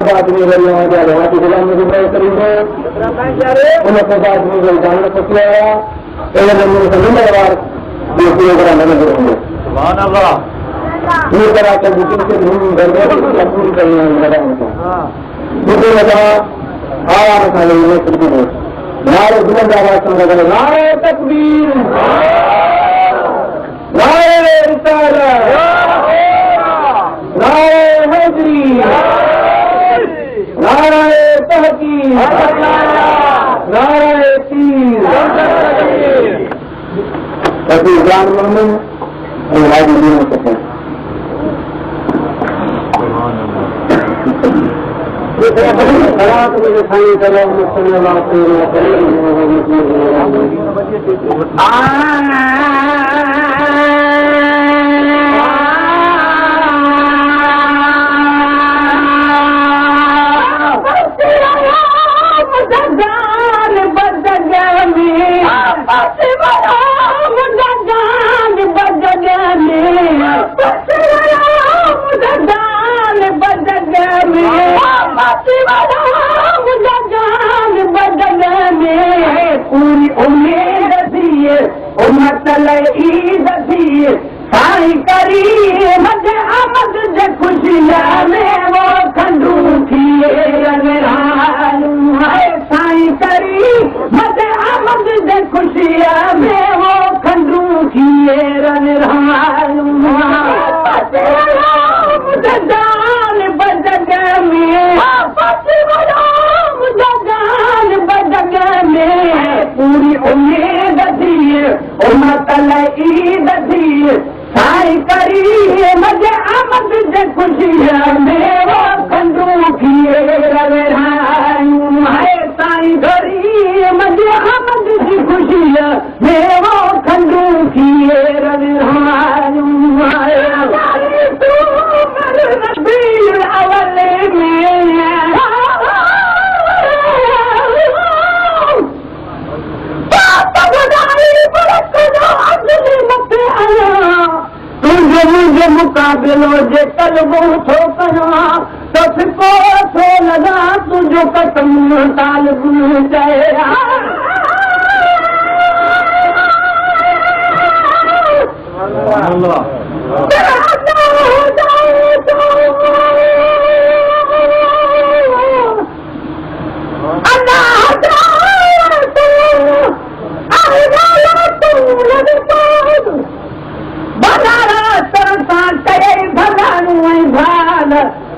बाद में गुलाम नबी करेंगे उनके बाद में जान पहुंचाया नंबर प्रोग्राम ये करा कर पूरी करना नारे बुलंद नारे तकबीर नारे रिसालत नारे हैदरी नारे तहकीक नारे तीर अभी जान मोहम्मद और हाजी दीन सके पूरी उम्मीद थी उम्मत ईद थी साईं करी मजे आमद जे खुशियां में वो खंडू थी साईं करी मजे आमद जे खुशियां में वो खंडू थी पूरी उम्मीद थी उम्मत ईद थी साईं करी मजे आमद जे खुशियां में वो खंडू थिए साईं करी मजे आमद जी खुशियां में वो खंडू थिए मुझे मुकाबिलो जे कलबो थो करा तो फिको थो लगा तुझो कसम तालिब चया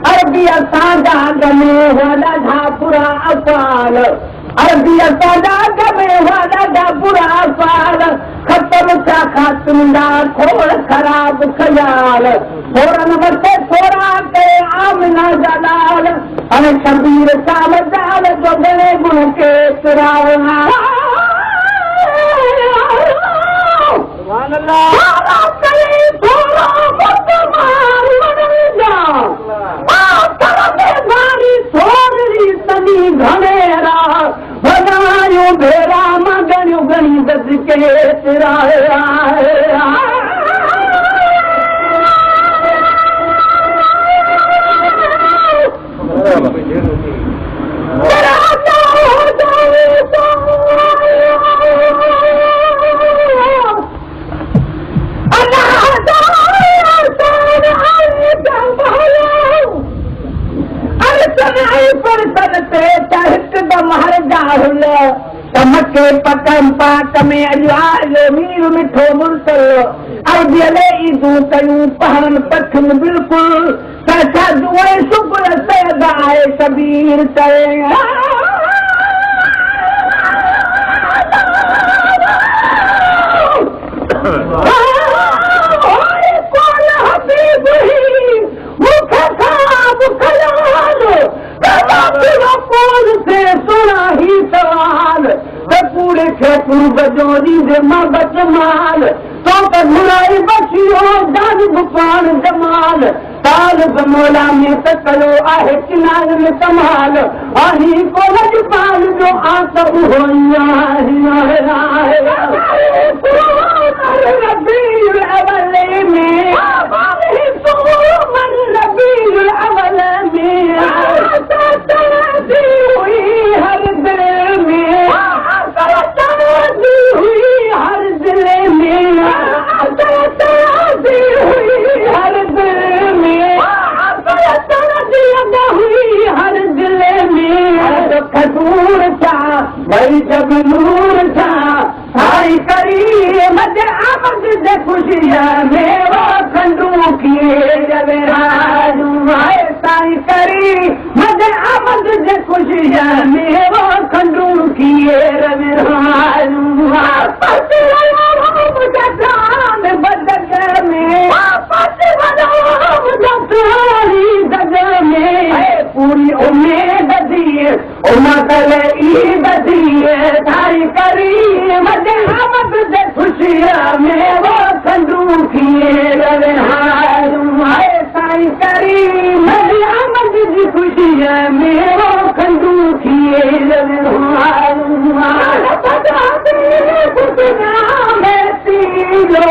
अरबी असांजा गमे हुआ ॾाढा बुरा अफ़ाल अरबी असांजा गमे हुआ ॾाढा बुरा अफ़ाल ख़तम थिया ख़ातिमुंडा खोड़ ख़राब ख़याल थोरनि वटि थोरा कए आमिना जा ॾाल हाणे शबीर साल ज़ाल जो घणे गुण केतिरा भेरा मां घणियूं घणी गज केतिरा हिकदम हर जाहुल चमके पकम पाक में अॼु मीर मिठो मुर्सल अरबियले ईदूं कयूं पहरन पखन बिल्कुल पैसा जुए शुक्र सैद आहे शबीर चए माल तो घुराई बचियो जान पान जमाल ताल गमोला में त कयो आहे किनार में कमाल आही कोलज पाल जो आस उहो रबीउल अवल में भाई जब नूर था साई करी मद आमद से खुशिया में वो खंडू किए रवे राजू आए साई करी मद आमद से खुशिया में वो खंडू किए रवे राजू वापस बदल में वापस पूरी उम्मीद दिए उमकल ईद दिए थारी करी मद आमद से खुशिया में वो खंडू किए रवे हारू आए साई करी मद आमद की खुशिया में वो खंडू किए रवे हारू में तीलो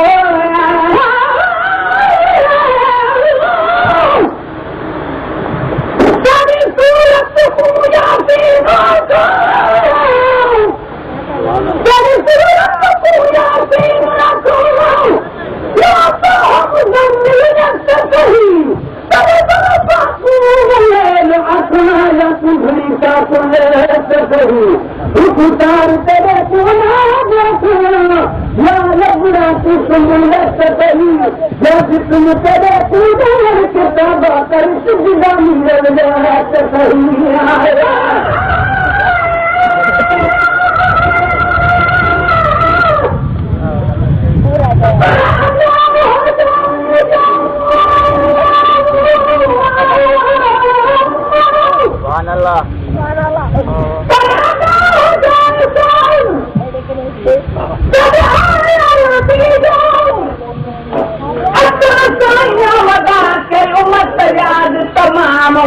तुम तेरे पूजन किताब कर सुविधा मिल तमाम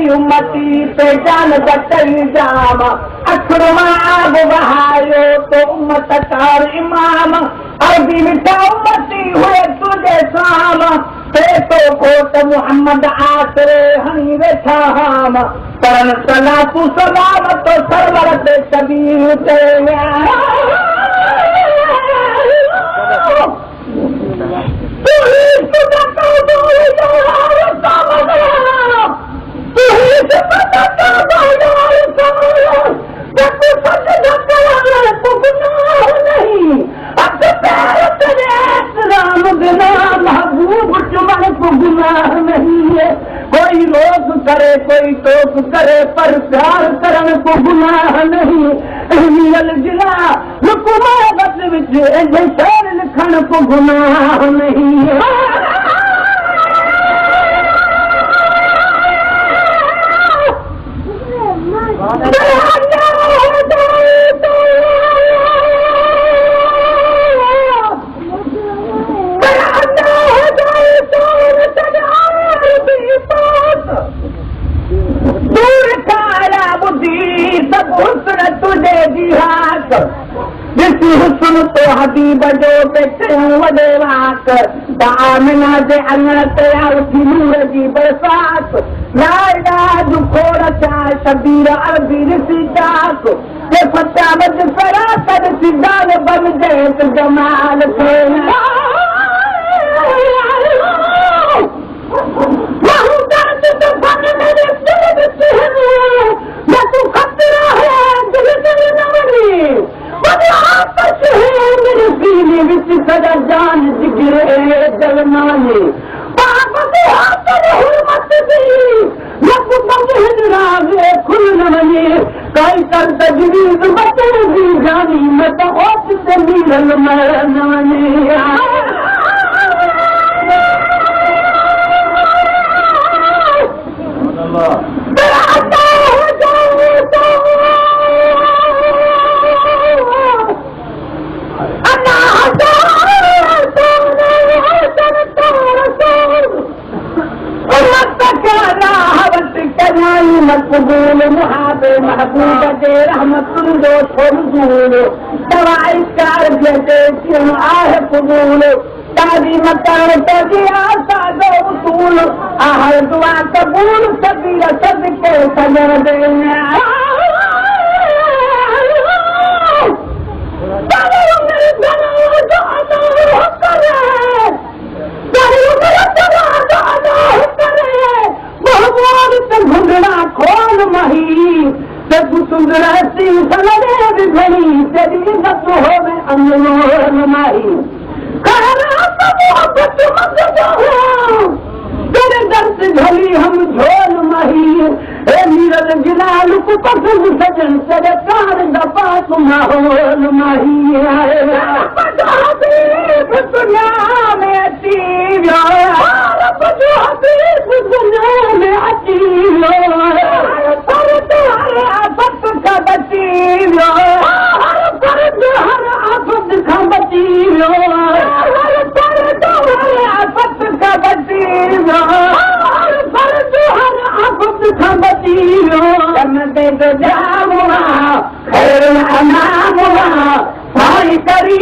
उम्मती पे जान बचई जाम अखरमा आग बहायो तो उम्मत कार इमाम अरबी मिठा उम्मती हुए तुझे शाम ते तो कोट मोहम्मद आसरे हनी वेठा हाम परन सलातु सलाम तो सरवर ते कबीर ते कोई रोक करे कोई टोक करे पर प्यार करने को गुनाह नहीं जिला हुकूमत विच शहर लिखण को गुनाह नहीं तुझे जिहाद जिसकी हुस्न तो हबीब जो बेटे वॾे वाक आमिना जे अङण ते उथी नूर जी बरसात लाइडा दुखोड़ थिया शबीर अरबी ॾिसी चाक जे फटा वध सरा कॾ सिधाल बणिजे त जमाल थे सदा जान जिगरे जलमाने पाप के हाथ में हुर्मत दी लक बंगहरावे खुल न वने काई कर तजवीज बचन दी जानी मत होत से मिलन मरण वने मकबूल मुहाबे महबूब जे रहमतुन जो फुजूल दवाई कार जे क्यों आहे फुजूल ताजी मकान ताजी आशा जो उसूल आहर दुआ कबूल सबीर सदके सजर देना घुंघड़ा खोल मही जब सुंदरती सलगे बिखरी तेरी इज्जत हो में अनमोल माही कहना तो मोहब्बत मत जो तेरे दर से झोली हम झोल माही ए नीरज गिलाल को पसंद सजन तेरे कार दफा तुम्हारोल माही आए दुनिया में अची दुनिया में अची पर तुम्हारे आफत का बची पर तुम्हारे आफत का बची पर तुम्हारे आफत का बची पर तुम्हारे आफत का बची जन्नते तो जाऊंगा खैर अनामुआ साई करी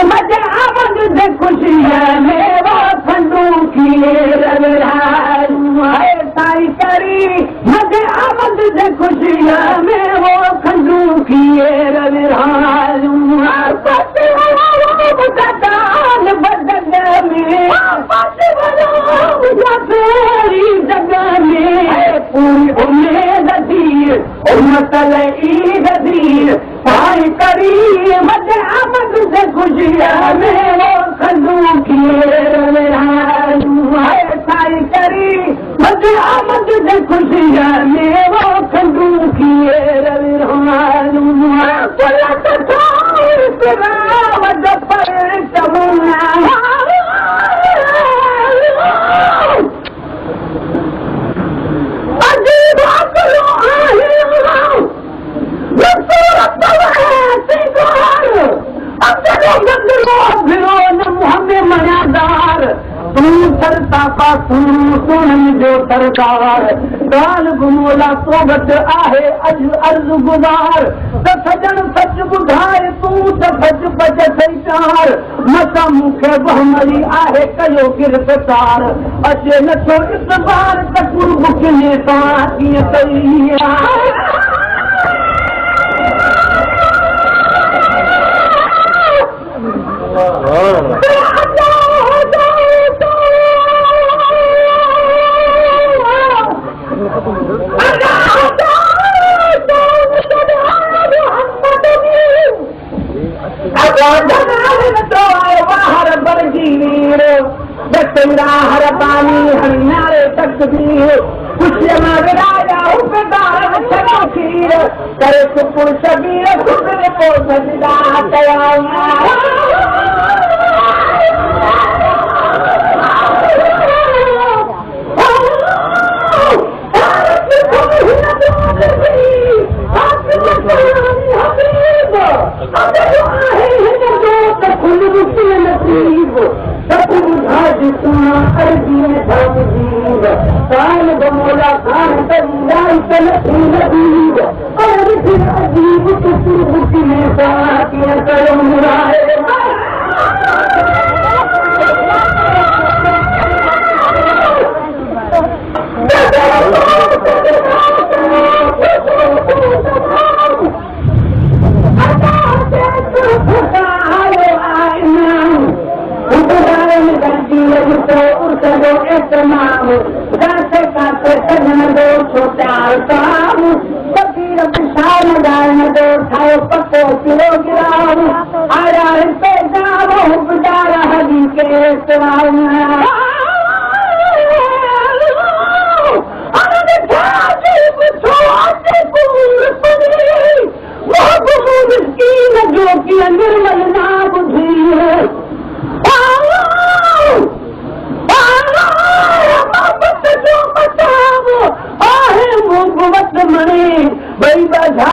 मजा आमद से खुशी है मेरा खंडू की रविराज साई करी मजा आमद से खुशी है मेरा खंडू की रविराज बदल में तेरी जगह में पूरी उम्मीद दीर उम्मतल ईद दीर साई करी मजे आमद से खुशियाँ मेरे खंडू की साई करी मजे आमद से खुशियाँ मेरे खंडू की जो सरकार काल गुमोला सोबत आहे अज अर्ज गुज़ार त सजन सच ॿुधाए तूं त भज भज थई चार मता मूंखे बहमरी आहे कयो गिरफ़्तार अचे नथो इस बार त कुर्ब किने सां कीअं कई हर पानी हरियारे तकदीर खुशियां विराया उपदार खीर करे सुपुर शबीर खुदरे को सजदा कया किलोग्राम आया